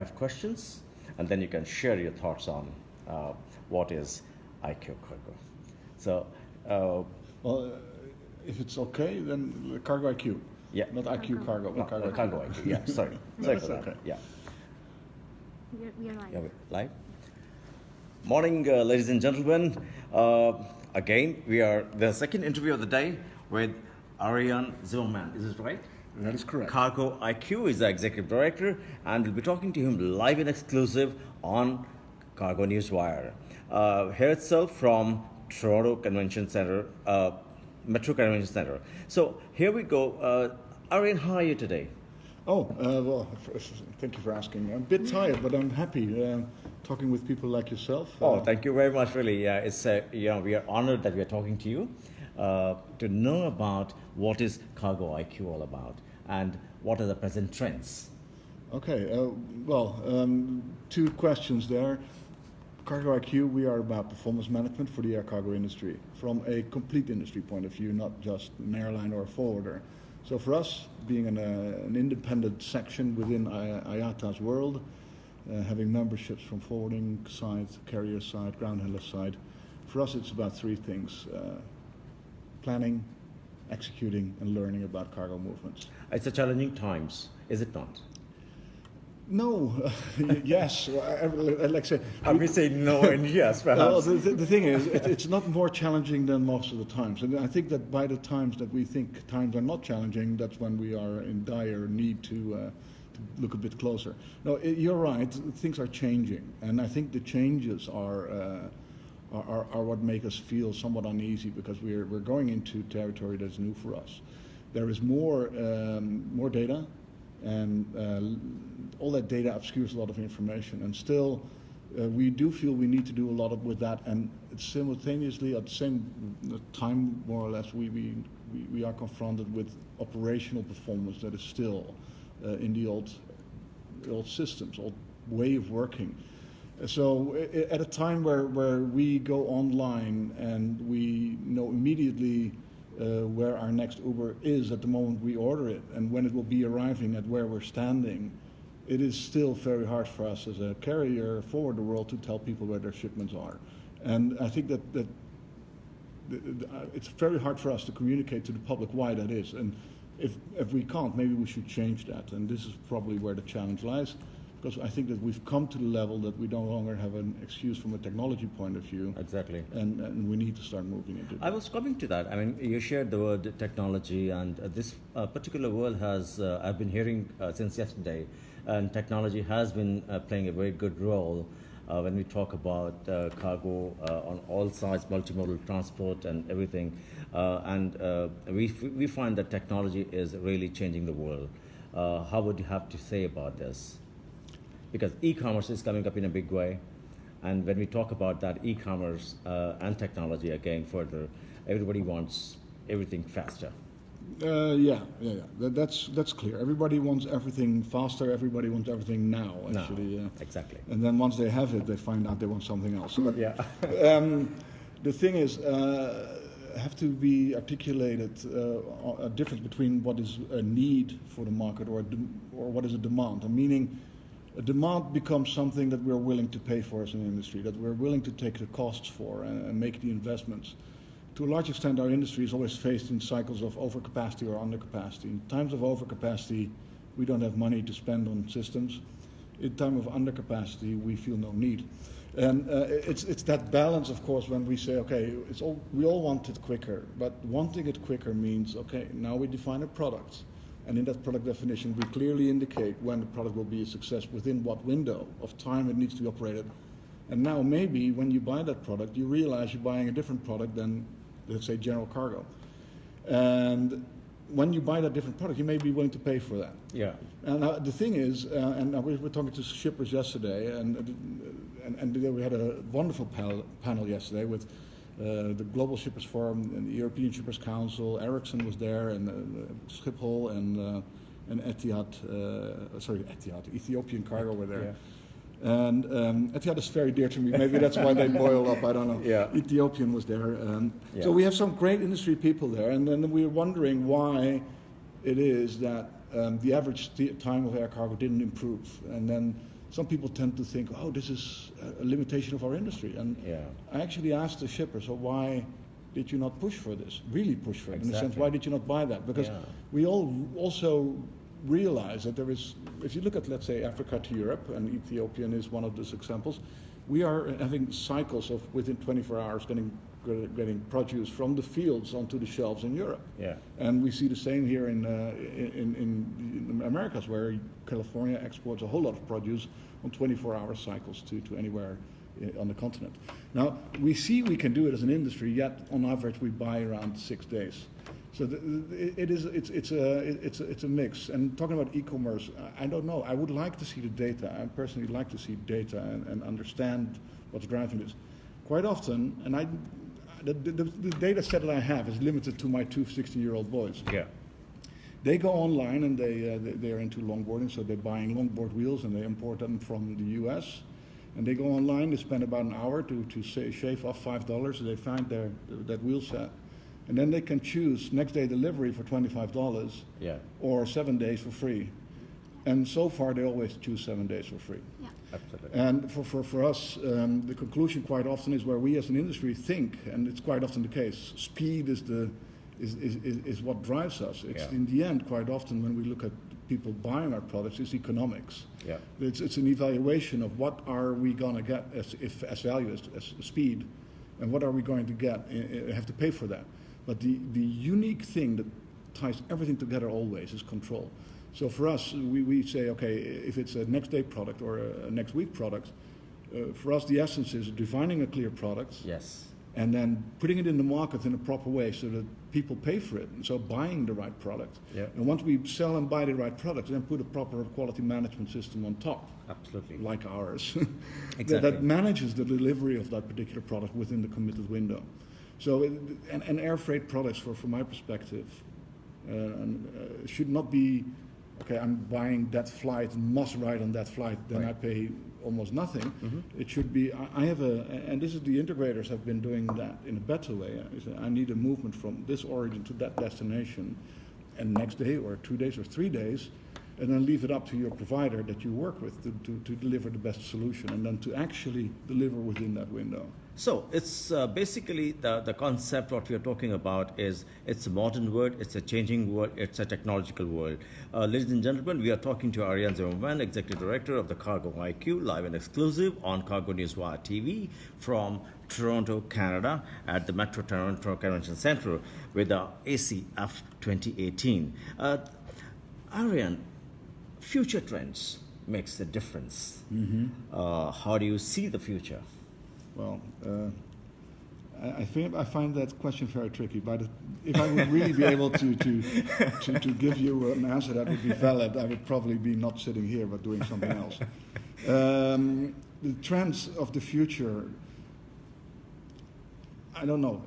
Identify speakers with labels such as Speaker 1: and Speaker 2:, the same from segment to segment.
Speaker 1: have questions, and then you can share your thoughts on what is IQ cargo. So,
Speaker 2: Well, if it's okay, then the cargo IQ.
Speaker 1: yeah.
Speaker 2: Not IQ cargo,
Speaker 1: No,
Speaker 2: but cargo
Speaker 1: cargo
Speaker 2: IQ.
Speaker 1: IQ. Yeah, sorry.
Speaker 2: No,
Speaker 1: Sorry
Speaker 2: that's
Speaker 1: for that.
Speaker 2: okay.
Speaker 1: Yeah.
Speaker 3: We're live.
Speaker 1: Yeah, we're live. Morning, ladies and gentlemen. Again, we are the second interview of the day with Ariaen Zimmerman. Is this right?
Speaker 2: That is correct.
Speaker 1: Cargo IQ is the executive director, and we'll be talking to him live and exclusive on Cargonewswire. Here itself from Toronto Convention Center, Metro Convention Center. So here we go. Ariaen, how are you today?
Speaker 2: Well, thank you for asking. I'm a bit tired, but I'm happy talking with people like yourself.
Speaker 1: Thank you very much. Really, it's we are honored that we are talking to you to know about what is Cargo IQ all about and what are the present trends.
Speaker 2: Okay, two questions there. Cargo IQ, we are about performance management for the air cargo industry from a complete industry point of view, not just an airline or a forwarder. So for us, being an independent section within IATA's world, having memberships from forwarding side, carrier side, ground handler side, for us it's about three things: planning, executing, and learning about cargo movements.
Speaker 1: It's a challenging times, is it not?
Speaker 2: No, yes. I'd like to say.
Speaker 1: We say no and yes, perhaps.
Speaker 2: Well, the thing is, it's not more challenging than most of the times. And I think that by the times that we think times are not challenging, that's when we are in dire need to look a bit closer. No, you're right. Things are changing, and I think the changes are what make us feel somewhat uneasy because we're going into territory that's new for us. There is more data, and all that data obscures a lot of information, and still we do feel we need to do a lot with that, and simultaneously at the same time, more or less, we are confronted with operational performance that is still in the old systems, old way of working. So at a time where we go online and we know immediately where our next Uber is at the moment we order it and when it will be arriving at where we're standing, it is still very hard for us as a carrier forward the world to tell people where their shipments are. And I think that it's very hard for us to communicate to the public why that is. And if we can't, maybe we should change that. And this is probably where the challenge lies, because I think that we've come to the level that we no longer have an excuse from a technology point of view.
Speaker 1: Exactly.
Speaker 2: And we need to start moving into that.
Speaker 1: I was coming to that. I mean, you shared the word technology, and this particular word has, I've been hearing since yesterday, and technology has been playing a very good role when we talk about cargo on all sides, multimodal transport and everything. We find that technology is really changing the world. How would you have to say about this? Because e-commerce is coming up in a big way, and when we talk about that e-commerce and technology again further, everybody wants everything faster.
Speaker 2: Yeah. That's clear. Everybody wants everything faster. Everybody wants everything now. Actually,
Speaker 1: no, exactly.
Speaker 2: And then once they have it, they find out they want something else. But,
Speaker 1: yeah.
Speaker 2: The thing is, have to be articulated a difference between what is a need for the market or what is a demand. Meaning, a demand becomes something that we're willing to pay for as an industry, that we're willing to take the costs for and make the investments. To a large extent, our industry is always faced in cycles of overcapacity or undercapacity. In times of overcapacity, we don't have money to spend on systems. In time of undercapacity, we feel no need. And it's that balance, of course, when we say, okay, we all want it quicker, but wanting it quicker means, okay, now we define a product. And in that product definition, we clearly indicate when the product will be a success, within what window of time it needs to be operated. And now maybe when you buy that product, you realize you're buying a different product than, let's say, general cargo. And when you buy that different product, you may be willing to pay for that.
Speaker 1: Yeah.
Speaker 2: And the thing is, and we were talking to shippers yesterday, and we had a wonderful panel yesterday with the Global Shippers Forum and the European Shippers Council. Ericsson was there, and Schiphol and Etihad, Ethiopian Cargo were there. Yeah. And Etihad is very dear to me. Maybe that's why they boil up. I don't know.
Speaker 1: Yeah.
Speaker 2: Ethiopian was there. So we have some great industry people there, and then we're wondering why it is that the average time of air cargo didn't improve. And then some people tend to think, oh, this is a limitation of our industry. And
Speaker 1: Yeah.
Speaker 2: I actually asked the shipper, so why did you not push for this? Really push for it, in the sense,
Speaker 1: Exactly.
Speaker 2: why did you not buy that? Because
Speaker 1: Yeah.
Speaker 2: we all also realize that there is, if you look at, let's say, Africa to Europe, and Ethiopian is one of those examples, we are having cycles of within 24 hours getting produce from the fields onto the shelves in Europe.
Speaker 1: Yeah.
Speaker 2: And we see the same here in Americas, where California exports a whole lot of produce on 24-hour cycles to anywhere on the continent. Now, we see we can do it as an industry, yet on average we buy around 6 days. So it's a mix. And talking about e-commerce, I don't know. I would like to see the data. I personally like to see data and understand what's driving this. Quite often, and the data set that I have is limited to my two 16-year-old boys.
Speaker 1: Yeah.
Speaker 2: They go online and they're into longboarding, so they're buying longboard wheels and they import them from the US. And they go online, they spend about an hour to shave off $5, and they find that wheel set. And then they can choose next day delivery for $25
Speaker 1: Yeah.
Speaker 2: or 7 days for free. And so far they always choose 7 days for free.
Speaker 3: Yeah.
Speaker 1: Absolutely.
Speaker 2: And for us, the conclusion quite often is where we as an industry think, and it's quite often the case, speed is what drives us. It's
Speaker 1: Yeah.
Speaker 2: in the end, quite often when we look at people buying our products, it's economics.
Speaker 1: Yeah.
Speaker 2: It's an evaluation of what are we going to get as value, as speed, and what are we going to get, have to pay for that. But the unique thing that ties everything together always is control. So for us, we say, okay, if it's a next day product or a next week product, for us the essence is defining a clear product
Speaker 1: Yes.
Speaker 2: and then putting it in the market in a proper way so that people pay for it. And so buying the right product.
Speaker 1: Yeah.
Speaker 2: And once we sell and buy the right product, then put a proper quality management system on top,
Speaker 1: Absolutely.
Speaker 2: like ours,
Speaker 1: Exactly.
Speaker 2: that manages the delivery of that particular product within the committed window. So, and air freight products, from my perspective, should not be, okay, I'm buying that flight, must ride on that flight, then
Speaker 1: Right.
Speaker 2: I pay almost nothing.
Speaker 1: Mm-hmm.
Speaker 2: It should be, I have and this is the integrators have been doing that in a better way. I need a movement from this origin to that destination, and next day or 2 days or 3 days, and then leave it up to your provider that you work with to deliver the best solution, and then to actually deliver within that window.
Speaker 1: So it's basically the concept what we are talking about is it's a modern world, it's a changing world, it's a technological world. Ladies and gentlemen, we are talking to Ariaen Zimmerman, Executive Director of the Cargo IQ, live and exclusive on Cargonewswire TV from Toronto, Canada at the Metro Toronto Convention Center with the ACF 2018. Ariaen, future trends makes a difference.
Speaker 2: Mm-hmm.
Speaker 1: How do you see the future?
Speaker 2: Well, I find that question very tricky. But if I would really be able to give you an answer that would be valid, I would probably be not sitting here but doing something else. The trends of the future, I don't know.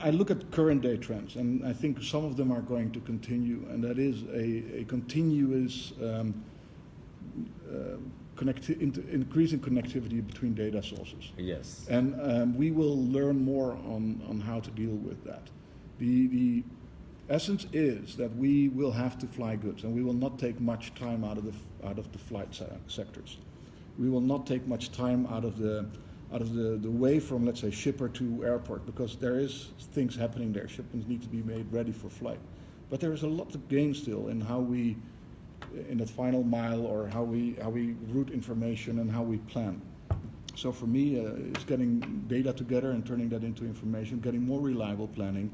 Speaker 2: I look at current day trends, and I think some of them are going to continue, and that is a continuous increasing connectivity between data sources.
Speaker 1: Yes.
Speaker 2: And we will learn more on how to deal with that. The essence is that we will have to fly goods, and we will not take much time out of the flight sectors. We will not take much time out of the way from, let's say, shipper to airport, because there is things happening there. Shipments need to be made ready for flight. But there is a lot to gain still in how we, in that final mile, or how we route information and how we plan. So for me, it's getting data together and turning that into information, getting more reliable planning.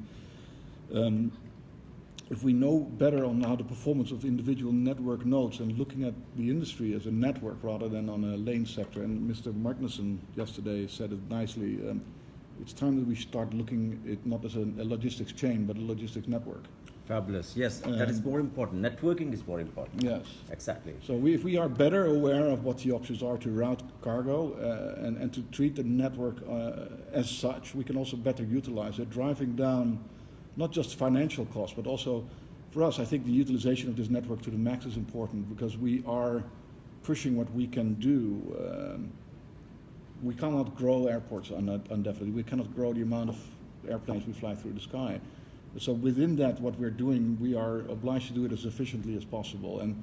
Speaker 2: If we know better on how the performance of individual network nodes and looking at the industry as a network rather than on a lane sector, and Mr. Magnussen yesterday said it nicely, it's time that we start looking at it not as a logistics chain, but a logistics network.
Speaker 1: Fabulous. Yes, that is more important. Networking is more important.
Speaker 2: Yes.
Speaker 1: Exactly.
Speaker 2: So if we are better aware of what the options are to route cargo and to treat the network as such, we can also better utilize it, driving down not just financial costs, but also for us, I think the utilization of this network to the max is important, because we are pushing what we can do. We cannot grow airports indefinitely. We cannot grow the amount of airplanes we fly through the sky. So within that, what we're doing, we are obliged to do it as efficiently as possible. And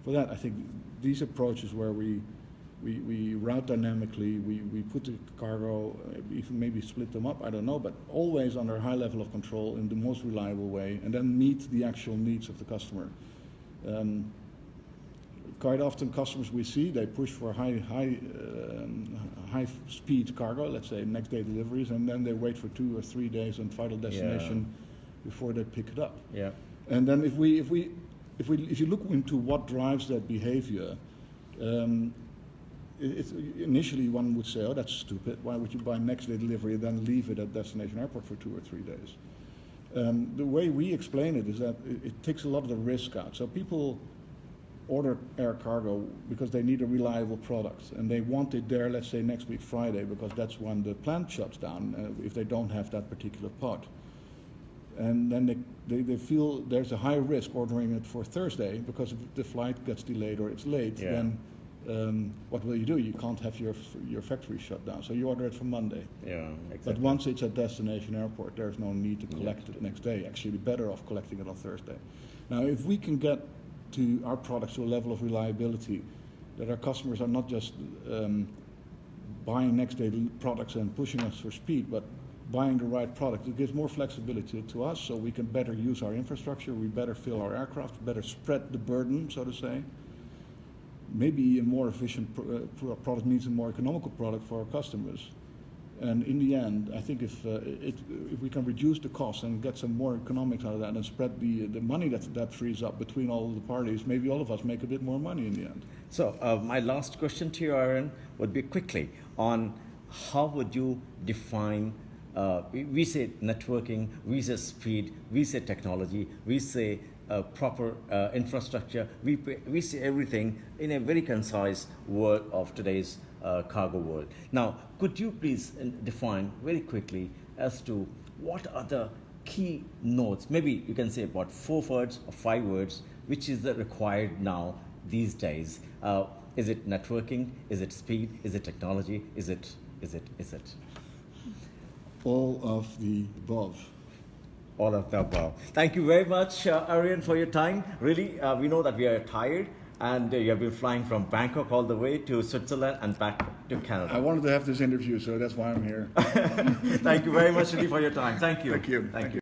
Speaker 2: for that, I think these approaches where we We route dynamically, we put the cargo, even maybe split them up, I don't know, but always under a high level of control in the most reliable way, and then meet the actual needs of the customer. Quite often customers we see, they push for high speed cargo, let's say next day deliveries, and then they wait for 2 or 3 days on final destination before they pick it up.
Speaker 1: Yeah.
Speaker 2: And then if you look into what drives that behavior, initially one would say, oh, that's stupid. Why would you buy next day delivery and then leave it at destination airport for 2 or 3 days? The way we explain it is that it takes a lot of the risk out. So people order air cargo because they need a reliable product, and they want it there, let's say next week Friday, because that's when the plant shuts down if they don't have that particular pod. And then they feel there's a high risk ordering it for Thursday, because if the flight gets delayed or it's late, then what will you do? You can't have your factory shut down, so you order it for Monday.
Speaker 1: Yeah, exactly.
Speaker 2: But once it's at destination airport, there's no need to collect it next day. Actually, better off collecting it on Thursday. Now, if we can get to our products to a level of reliability that our customers are not just buying next day products and pushing us for speed, but buying the right product, it gives more flexibility to us, so we can better use our infrastructure, we better fill our aircraft, better spread the burden, so to say. Maybe a more efficient product means a more economical product for our customers. And in the end, I think if we can reduce the cost and get some more economics out of that and spread the money that frees up between all of the parties, maybe all of us make a bit more money in the end.
Speaker 1: So my last question to you, Ariaen, would be quickly on how would you define, we say networking, we say speed, we say technology, we say proper infrastructure, we see everything in a very concise word of today's cargo world. Now, could you please define very quickly as to what are the key notes, maybe you can say about 4 words or 5 words, which is the required now these days? Is it networking? Is it speed? Is it technology? Is it?
Speaker 2: All of the above.
Speaker 1: All of the above. Thank you very much, Ariaen, for your time. Really, we know that we are tired, and you have been flying from Bangkok all the way to Switzerland and back to Canada.
Speaker 2: I wanted to have this interview, so that's why I'm here.
Speaker 1: Thank you very much, really, for your time. Thank you.
Speaker 2: Thank you.
Speaker 1: Thank you.